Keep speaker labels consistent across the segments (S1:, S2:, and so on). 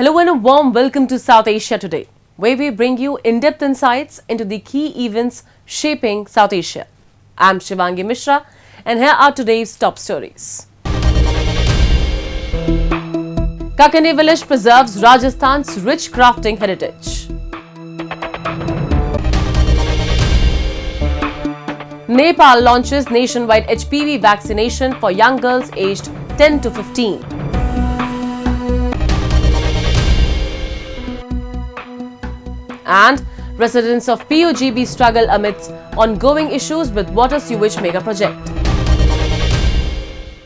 S1: Hello and a warm welcome to South Asia Today, where we bring you in-depth insights into the key events shaping South Asia. I'm Shivangi Mishra and here are today's top stories. Kakani village preserves Rajasthan's rich crafting heritage. Nepal launches nationwide HPV vaccination for young girls aged 10 to 15. And residents of PUGB struggle amidst ongoing issues with water sewage mega project.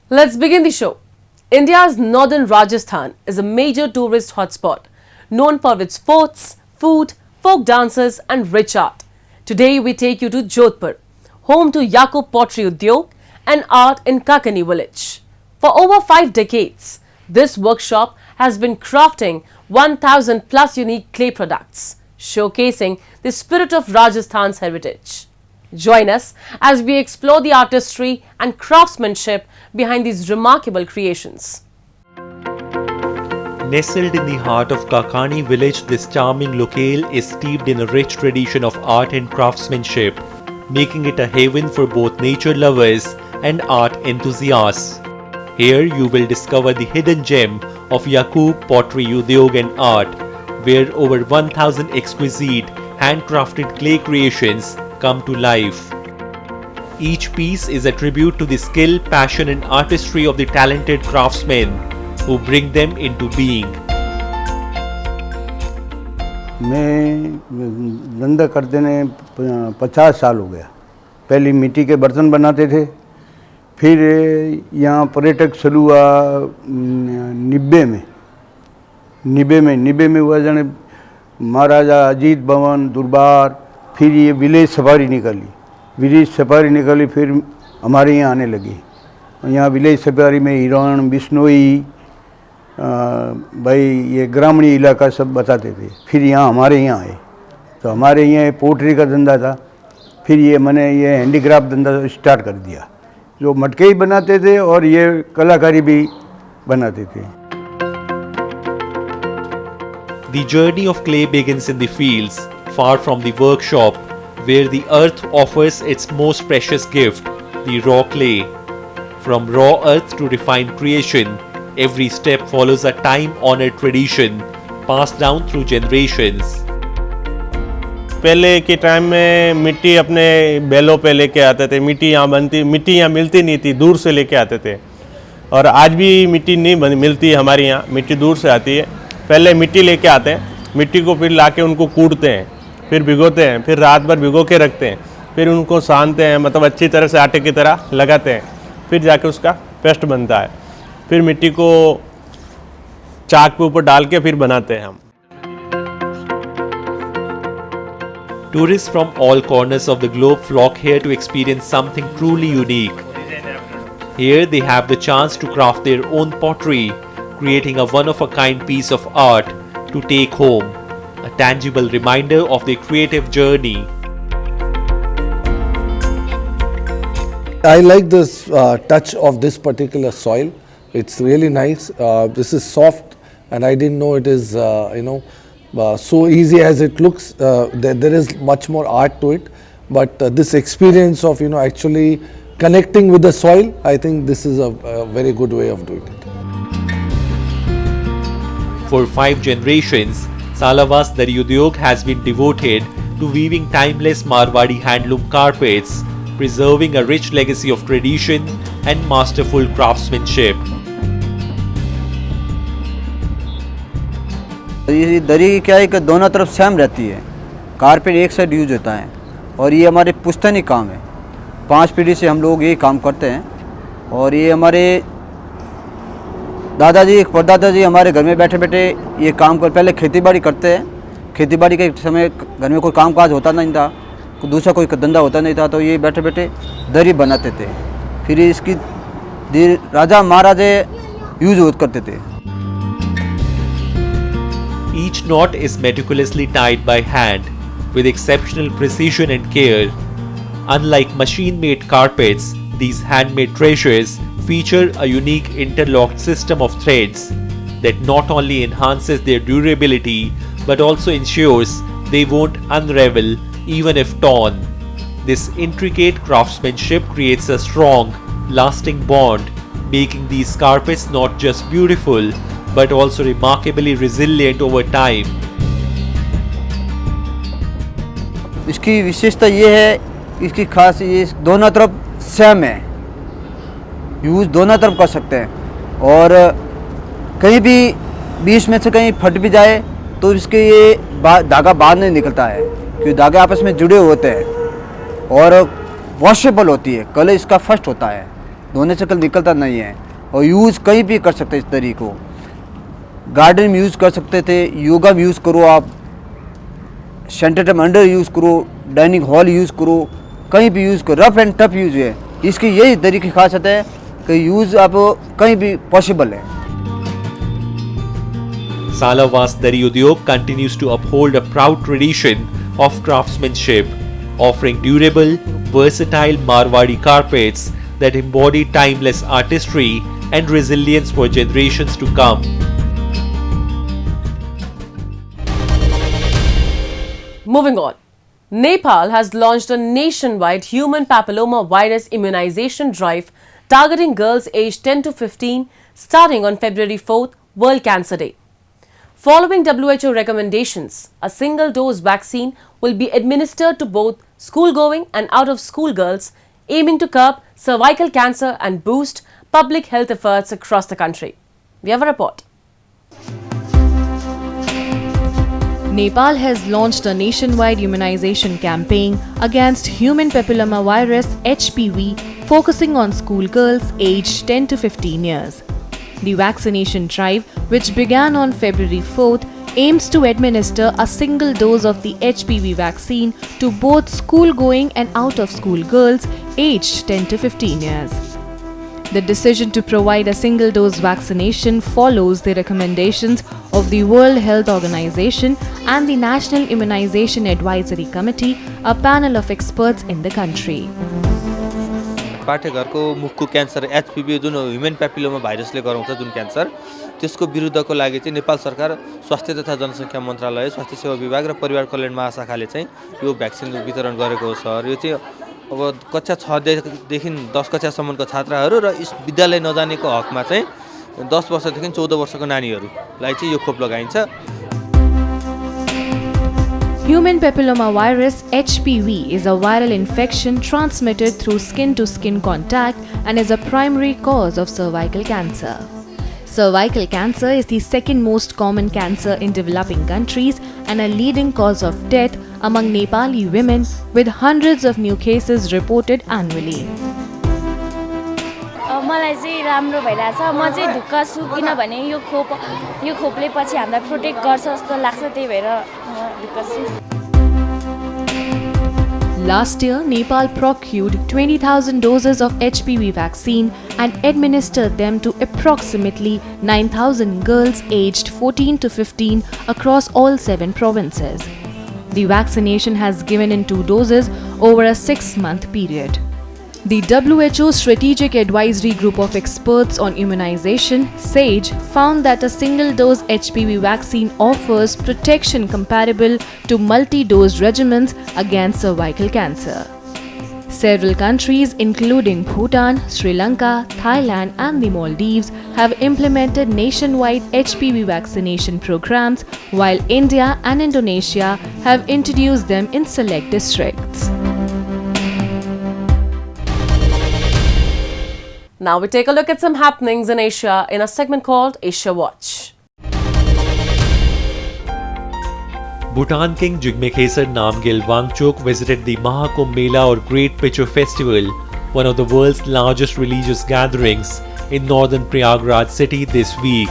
S1: Let's begin the show. India's northern Rajasthan is a major tourist hotspot, known for its forts, food, folk dances and rich art. Today we take you to Jodhpur, home to Yakub Pottery Udyog and art in Kakani village. For over 5 decades, this workshop has been crafting 1,000 plus unique clay products, showcasing the spirit of Rajasthan's heritage. Join us as we explore the artistry and craftsmanship behind these remarkable creations.
S2: Nestled in the heart of Kakani village, this charming locale is steeped in a rich tradition of art and craftsmanship, making it a haven for both nature lovers and art enthusiasts. Here you will discover the hidden gem of Yakub Pottery Udyog and art, where over 1,000 exquisite handcrafted clay creations come to life. Each piece is a tribute to the skill, passion and artistry of the talented craftsmen who bring them into being.
S3: मैं धंधा करते ने 50 साल हो गया। पहले मिट्टी के बर्तन बनाते थे, फिर यहाँ पर्यटक शुरू हुआ 90 में हुआ जाने महाराजा अजीत भवन दरबार, फिर ये विलेज सफारी निकाली, फिर हमारे यहाँ आने लगी। यहाँ विलेज सफारी में हिरण, बिश्नोई, भाई ये ग्रामीण इलाका सब बताते थे। फिर यहाँ हमारे यहाँ आए, तो हमारे यहाँ पोट्री का धंधा था। फिर मैंने ये हैंडीक्राफ्ट धंधा स्टार्ट कर दिया, जो मटके ही बनाते थे और ये कलाकारी भी बनाते थे।
S2: The journey of clay begins in the fields, far from the workshop, where the earth offers its most precious gift, the raw clay. From raw earth to refined creation, every step follows a time-honored tradition passed down through generations.
S4: पहले के time में मिट्टी अपने बैलों पे लेके आते थे। मिट्टी यहाँ मिलती नहीं थी, दूर से लेके आते थे। और आज भी मिट्टी नहीं मिलती हमारे यहाँ, मिट्टी दूर से आती है। पहले मिट्टी लेके आते हैं, मिट्टी को फिर लाके उनको कूटते हैं, फिर भिगोते हैं, फिर रात भर भिगो के रखते हैं, फिर उनको सानते हैं, मतलब अच्छी तरह से आटे की तरह लगाते हैं, फिर जाके उसका पेस्ट बनता है। फिर मिट्टी को चाक पे ऊपर डाल के फिर बनाते हैं हम।
S2: Tourists from all corners of the globe flock here to experience something truly unique. Here they have the chance to craft their own pottery, creating a one-of-a-kind piece of art to take home, a tangible reminder of their creative journey.
S5: I like this touch of this particular soil. It's really nice. This is soft, and I didn't know it is, so easy as it looks. There is much more art to it, but this experience of actually connecting with the soil, I think this is a very good way of doing it.
S2: For 5 generations, Salavas Dari Udyog has been devoted to weaving timeless Marwadi handloom carpets, preserving a rich legacy of tradition and masterful craftsmanship.
S6: ये दरी क्या है कि दोनों तरफ same रहती है, carpet एक साइड यूज होता है और ये हमारे पुश्तनी काम है। 5 पीढ़ी से हम लोग ये काम करते हैं और ये हमारे दादाजी परदादा जी हमारे घर में बैठे बैठे ये काम कर, पहले खेती बाड़ी करते हैं। खेती बाड़ी के समय घर में कोई काम काज होता नहीं था, दूसरा कोई धंधा होता नहीं था, तो ये बैठे बैठे दरी बनाते थे। फिर इसकी राजा महाराजे यूज करते थे।
S2: Each knot is meticulously tied by hand with exceptional precision and care. Unlike machine-made carpets, these handmade treasures feature a unique interlocked system of threads, that not only enhances their durability but also ensures they won't unravel even if torn. This intricate craftsmanship creates a strong, lasting bond, making these carpets not just beautiful but also remarkably resilient over time.
S6: इसकी विशेषता ये है, इसकी खास ये दोनों तरफ same है, यूज़ दोनों तरफ कर सकते हैं और कहीं भी बीच में से कहीं फट भी जाए तो इसके ये धागा बाहर नहीं निकलता है क्योंकि धागे आपस में जुड़े होते हैं और वॉशेबल होती है, कलर इसका फर्स्ट होता है, धोने से कलर निकलता नहीं है और यूज़ कहीं भी कर सकते हैं। इस तरीके को गार्डन में यूज़ कर सकते थे, योगा में यूज़ करो, आप सेंटर में अंडर यूज़ करो, डाइनिंग हॉल यूज़ करो, कहीं भी यूज़ करो, रफ एंड टफ यूज़ है। इसकी यही तरीके की खासियत है कि यूज़ आप कहीं भी पॉसिबल है।
S2: Salawas Dari Udyog continues to uphold a proud tradition of craftsmanship, offering durable, versatile Marwadi carpets that embody timeless artistry and resilience for generations to come.
S1: Moving on. Nepal has launched a nationwide human papilloma virus immunization drive targeting girls aged 10 to 15 starting on February 4th, World Cancer Day. Following WHO recommendations, a single-dose vaccine will be administered to both school-going and out-of-school girls, aiming to curb cervical cancer and boost public health efforts across the country. We have a report.
S7: Nepal has launched a nationwide immunization campaign against human papillomavirus (HPV), focusing on schoolgirls aged 10 to 15 years. The vaccination drive, which began on February 4th, aims to administer a single dose of the HPV vaccine to both school-going and out-of-school girls aged 10 to 15 years. The decision to provide a single-dose vaccination follows the recommendations of the World Health Organization and the National Immunization Advisory Committee, a panel of experts in the country.
S8: पाठेघरको मुखको cancer HPV जुन human papilloma भाइरसले गराउँछ जुन cancer त्यसको विरुद्धको लागि चाहिँ नेपाल सरकार स्वास्थ्य तथा जनसङ्ख्या मन्त्रालय, स्वास्थ्य सेवा विभाग र परिवार कल्याण महाशाखाले चाहिँ यो भ्याक्सिन वितरण गरेको हो सर। यो चाहिँ अब कक्षा 6 देखि 10 कक्षासम्मको छात्राहरू र विद्यालय नजानेको हकमा चाहिँ 10 वर्षदेखि 14 वर्षको नानीहरूलाई चाहिँ यो खोप लगाइन्छ।
S7: Human papillomavirus (HPV) is a viral infection transmitted through skin-to-skin contact and is a primary cause of cervical cancer. Cervical cancer is the second most common cancer in developing countries and a leading cause of death among Nepali women, with hundreds of new cases reported annually.
S9: मलाई चाहिँ राम्रो भइरहेछ, म चाहिँ ढुक्क छु किनभने यो खोपले पछि हामीलाई प्रोटेक्ट गर्छ जस्तो लाग्छ, त्यही भएर ढुक्क छु।
S7: Last year, Nepal procured 20,000 doses of HPV vaccine and administered them to approximately 9,000 girls aged 14 to 15 across all 7 provinces. The vaccination has given in 2 doses over a 6-month period. The WHO Strategic Advisory Group of Experts on Immunization, SAGE, found that a single-dose HPV vaccine offers protection comparable to multi-dose regimens against cervical cancer. Several countries, including Bhutan, Sri Lanka, Thailand, and the Maldives, have implemented nationwide HPV vaccination programs, while India and Indonesia have introduced them in select districts.
S1: Now we take a look at some happenings in Asia in a segment called Asia Watch.
S2: Bhutan King Jigme Khesar Namgyel Wangchuk visited the Mahakumbh Mela or Great Pitcher Festival, one of the world's largest religious gatherings in northern Prayagraj city this week.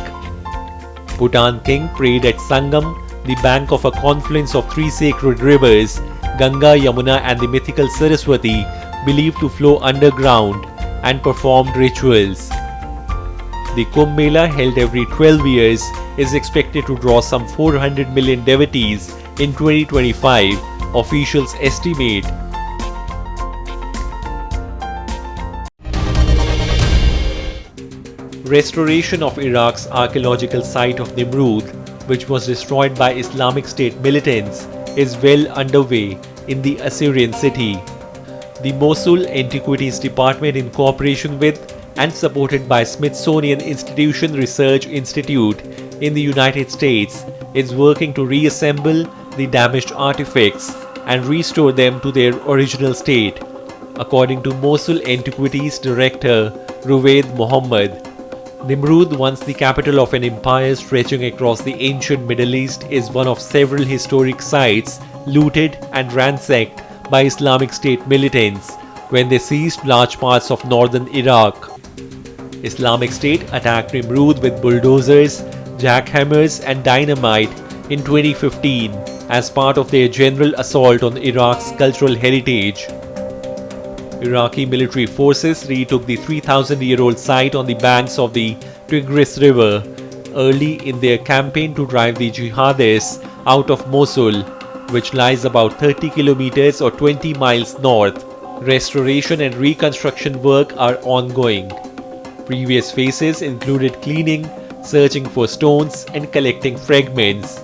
S2: Bhutan King prayed at Sangam, the bank of a confluence of 3 sacred rivers, Ganga, Yamuna and the mythical Saraswati, believed to flow underground, and performed rituals. The Kumbh Mela, held every 12 years, is expected to draw some 400 million devotees in 2025, officials estimate. Restoration of Iraq's archaeological site of Nimrud, which was destroyed by Islamic State militants, is well underway in the Assyrian city. The Mosul Antiquities Department, in cooperation with and supported by Smithsonian Institution Research Institute in the United States, is working to reassemble the damaged artifacts and restore them to their original state, according to Mosul Antiquities Director Ruwaid Mohammed. Nimrud, once the capital of an empire stretching across the ancient Middle East, is one of several historic sites looted and ransacked by Islamic State militants when they seized large parts of northern Iraq. Islamic State attacked Nimrud with bulldozers, jackhammers and dynamite in 2015 as part of their general assault on Iraq's cultural heritage. Iraqi military forces retook the 3,000-year-old site on the banks of the Tigris River early in their campaign to drive the jihadists out of Mosul, which lies about 30 kilometers or 20 miles north. Restoration and reconstruction work are ongoing. Previous phases included cleaning, searching for stones, and collecting fragments.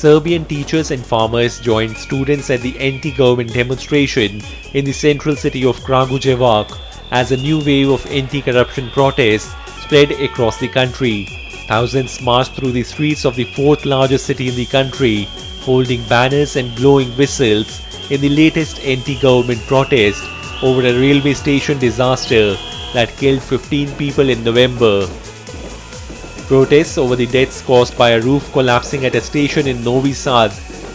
S2: Serbian teachers and farmers joined students at the anti-government demonstration in the central city of Kragujevac as a new wave of anti-corruption protests spread across the country. Thousands marched through the streets of the fourth largest city in the country, holding banners and blowing whistles in the latest anti-government protest over a railway station disaster that killed 15 people in November. Protests over the deaths caused by a roof collapsing at a station in Novi Sad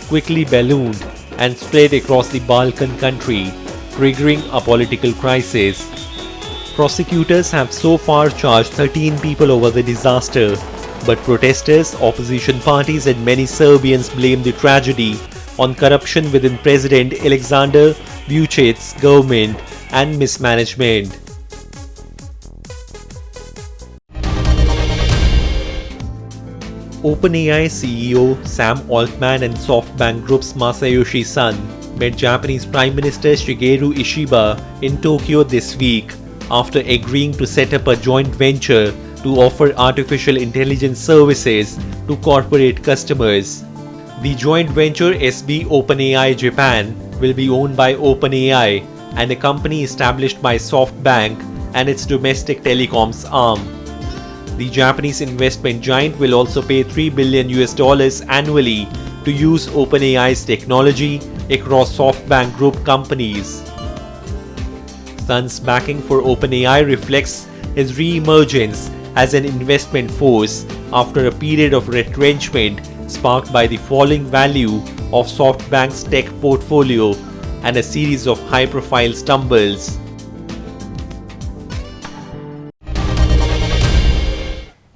S2: quickly ballooned and spread across the Balkan country, triggering a political crisis. Prosecutors have so far charged 13 people over the disaster, but protesters, opposition parties and many Serbians blame the tragedy on corruption within President Aleksandar Vucic's government and mismanagement. OpenAI CEO Sam Altman and SoftBank Group's Masayoshi Son met Japanese Prime Minister Shigeru Ishiba in Tokyo this week after agreeing to set up a joint venture to offer artificial intelligence services to corporate customers. The joint venture SB OpenAI Japan will be owned by OpenAI and a company established by SoftBank and its domestic telecoms arm. The Japanese investment giant will also pay $3 billion annually to use OpenAI's technology across SoftBank Group companies. Sun's backing for OpenAI reflects his re-emergence as an investment force after a period of retrenchment sparked by the falling value of SoftBank's tech portfolio and a series of high-profile stumbles.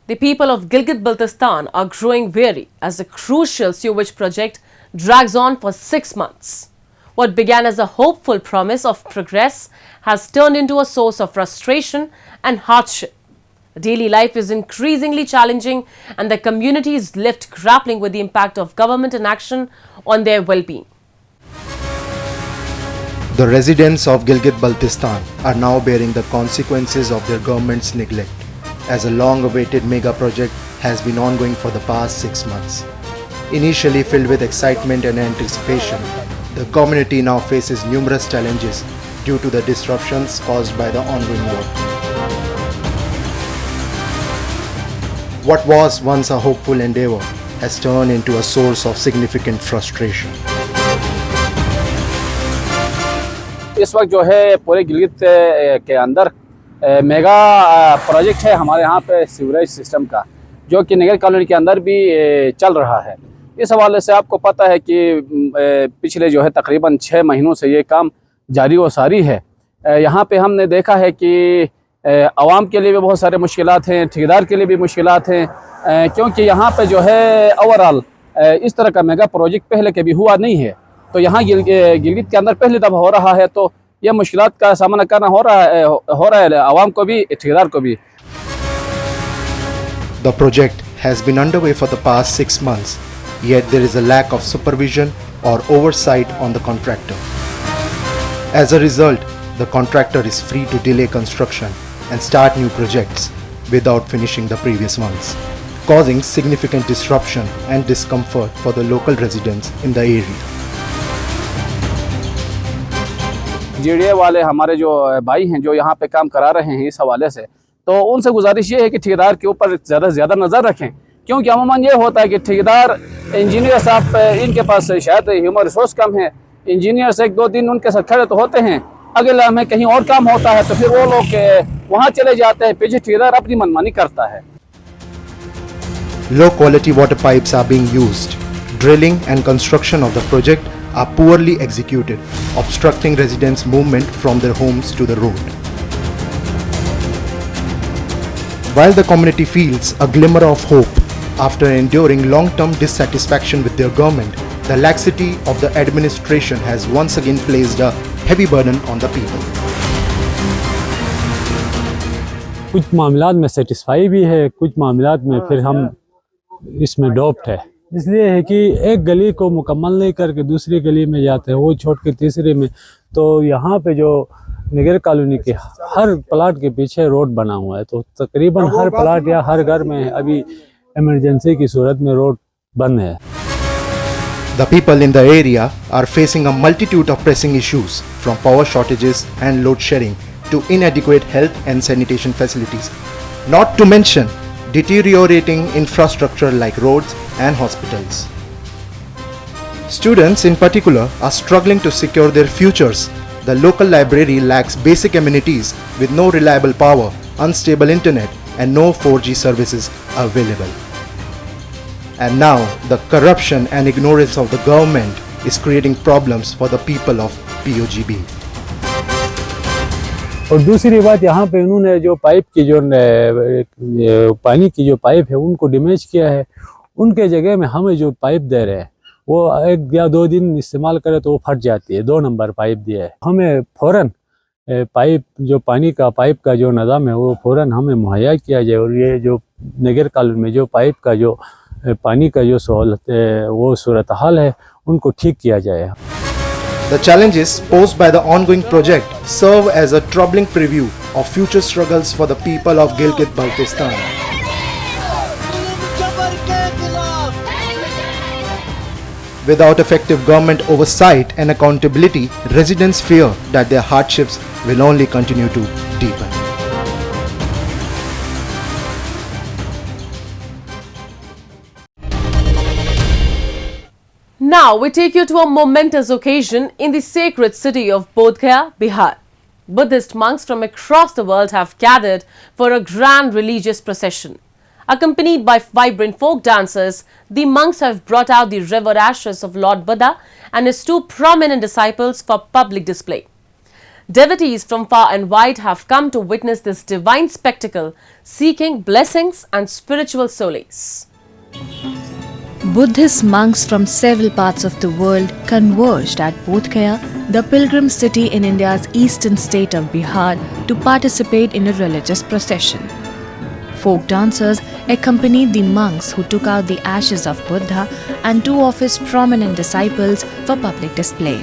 S1: The people of Gilgit-Baltistan are growing weary as the crucial sewage project drags on for 6 months. What began as a hopeful promise of progress has turned into a source of frustration and hardship. Daily life is increasingly challenging and the community is left grappling with the impact of government inaction on their well-being.
S10: The residents of Gilgit-Baltistan are now bearing the consequences of their government's neglect, as a long-awaited mega project has been ongoing for the past 6 months. Initially filled with excitement and anticipation, the community now faces numerous challenges due to the disruptions caused by the ongoing war. What was once a hopeful endeavor has turned into a source of significant frustration.
S11: इस वक्त जो है पूरे गिलगित के अंदर mega project है हमारे यहाँ पे सीवरेज सिस्टम का, जो कि नगर कॉलोनी के अंदर भी चल रहा है। इस हवाले से आपको पता है कि पिछले जो है तकरीबन 6 महीनों से ये काम जारी व सारी है। यहाँ पे हमने देखा है कि आवाम के लिए भी बहुत सारे मुश्किलात हैं, ठेकेदार के लिए भी मुश्किलात हैं, क्योंकि यहाँ पे जो है ओवरऑल इस तरह का मेगा प्रोजेक्ट पहले कभी हुआ नहीं है। तो यहाँ गिलगित के अंदर पहली दफ़ा हो रहा है, तो यह मुश्किलात का सामना करना हो रहा है आवाम को भी, ठेकेदार को भी।
S10: The project has been underway for the past 6 months, yet there is a lack of supervision or oversight on the contractor. As a result, the contractor is free to delay construction and start new projects without finishing the previous ones, causing significant disruption and discomfort for the local residents in the area.
S11: GDA वाले हमारे जो भाई हैं जो यहाँ पे काम करा रहे हैं इस हवाले से, तो उनसे गुजारिश ये है कि ठेकेदार के ऊपर ज़्यादा से ज़्यादा नज़र रखें, क्योंकि अमूमन ये होता है कि ठेकेदार इंजीनियर साहब इनके पास शायद ह्यूमन रिसोर्स कम है, इंजीनियर से 1-2 दिन उनके साथ खड़े तो होते हैं, अगले लम्हे कहीं और काम होता है तो फिर वो लोग वहाँ चले जाते हैं, पीछे ठेकेदार अपनी मनमानी करता है।
S10: Low quality water pipes are being used. Drilling and construction of the project are poorly executed, obstructing residents' movement from their homes to the road. While the community feels a glimmer of hope after enduring long-term dissatisfaction with their government, the laxity of the administration has once again placed a heavy burden on the people.
S12: कुछ मामलात में satisfy भी है, कुछ मामलात में फिर हम इसमें डॉप्ट है, इसलिए है कि एक गली को मुकम्मल नहीं करके दूसरी गली में जाते हैं, वो छोड़ के तीसरी में। तो यहाँ पे जो निगर कॉलोनी के हर प्लाट के पीछे रोड बना हुआ है, तो तकरीबन हर प्लाट या हर घर में अभी इमरजेंसी की सूरत में रोड बंद है।
S10: The people in the area are facing a multitude of pressing issues, from power shortages and load shedding to inadequate health and sanitation facilities, not to mention deteriorating infrastructure like roads and hospitals. Students in particular are struggling to secure their futures. The local library lacks basic amenities with no reliable power, unstable internet and no 4G services available. And now the corruption and ignorance of the government is creating problems for the people of POGB.
S12: और दूसरी बात, यहाँ पे उन्होंने जो pipe की जो पानी की जो पाइप है उनको डैमेज किया है, उनके जगह में हमें जो पाइप दे रहे हैं वो 1 या 2 दिन इस्तेमाल करें तो वो फट जाती है। 2 नंबर पाइप दिया है, हमें फ़ौरन पाइप जो पानी का पाइप का जो निज़ाम है वो फ़ौरन हमें मुहैया किया जाए, और ये जो नगर कॉलोनी में जो पाइप का जो पानी का जो सहूलत है वो सूरत हाल है उनको ठीक किया जाए।
S10: The challenges posed by the ongoing project serve as a troubling preview of future struggles for the people of Gilgit-Baltistan. Without effective government oversight and accountability, residents fear that their hardships will only continue to deepen.
S1: Now we take you to a momentous occasion in the sacred city of Bodh Gaya, Bihar. Buddhist monks from across the world have gathered for a grand religious procession. Accompanied by vibrant folk dancers, the monks have brought out the revered ashes of Lord Buddha and his 2 prominent disciples for public display. Devotees from far and wide have come to witness this divine spectacle, seeking blessings and spiritual solace.
S7: Buddhist monks from several parts of the world converged at Bodh Gaya, the pilgrim city in India's eastern state of Bihar, to participate in a religious procession. Folk dancers accompanied the monks who took out the ashes of Buddha and 2 of his prominent disciples for public display.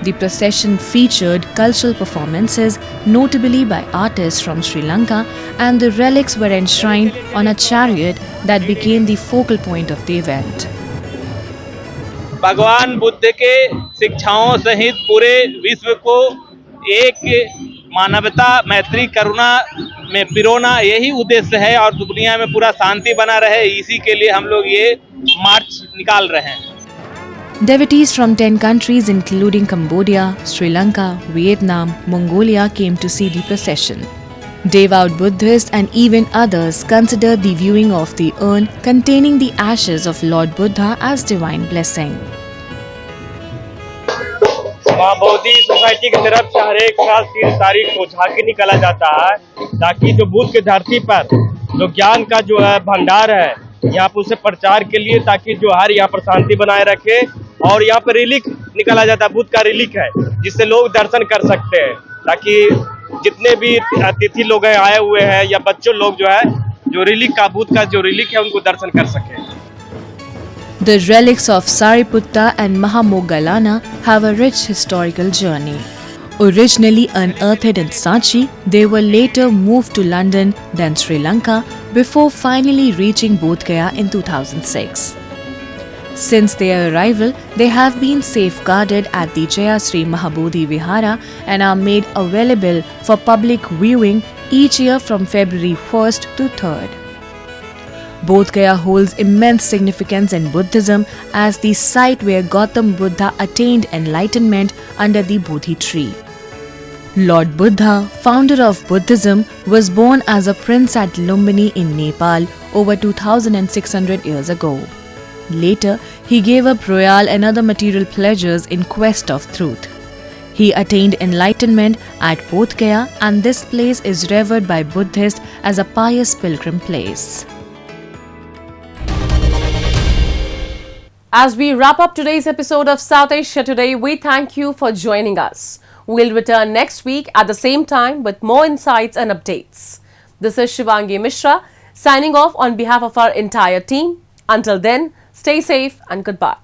S7: The procession featured cultural performances, notably by artists from Sri Lanka, and the relics were enshrined on a chariot that became the focal point of the event.
S13: भगवान बुद्ध के शिक्षाओं सहित पूरे विश्व को एक मानवता, मैत्री, करुणा में पिरोना यही उद्देश्य है, और दुनिया में पूरा शांति बना रहे, इसी के लिए हम लोग ये मार्च निकाल रहे हैं।
S7: Devotees from 10 countries including Cambodia, Sri Lanka, Vietnam, Mongolia came to see the procession. Devout Buddhists and even others consider the viewing of the urn containing the ashes of Lord Buddha as divine blessing.
S13: माँ बोधि society की तरफ से हर एक साल 3 तारीख को झांकी निकाला जाता है, ताकि जो बुद्ध की धरती पर जो ज्ञान का जो है भंडार है यहाँ पर उसे प्रचार के लिए, ताकि जो हर यहाँ पर शांति बनाए रखे। और यहाँ पर रिलिक निकाला जाता है, बुद्ध का रिलिक है जिससे लोग दर्शन कर सकते हैं, ताकि जितने भी अतिथि लोग हैं आए हुए हैं या बच्चों लोग जो है जो रिलिक का बुद्ध का जो रिलिक है उनको दर्शन कर सके।
S7: The relics of Sariputta and Mahamoggallana have a rich historical journey. Originally unearthed in Sanchi, they were later moved to London, then Sri Lanka, before finally reaching Bodh Gaya in 2006. Since their arrival, they have been safeguarded at the Jayasri Mahabodhi Vihara and are made available for public viewing each year from February 1st to 3rd. Bodh Gaya holds immense significance in Buddhism as the site where Gautam Buddha attained enlightenment under the Bodhi tree. Lord Buddha, founder of Buddhism, was born as a prince at Lumbini in Nepal over 2600 years ago. Later, he gave up royal and other material pleasures in quest of truth. He attained enlightenment at Bodh Gaya, and this place is revered by Buddhists as a pious pilgrim place.
S1: As we wrap up today's episode of South Asia Today, we thank you for joining us. We'll return next week at the same time with more insights and updates. This is Shivangi Mishra signing off on behalf of our entire team. Until then, stay safe and goodbye.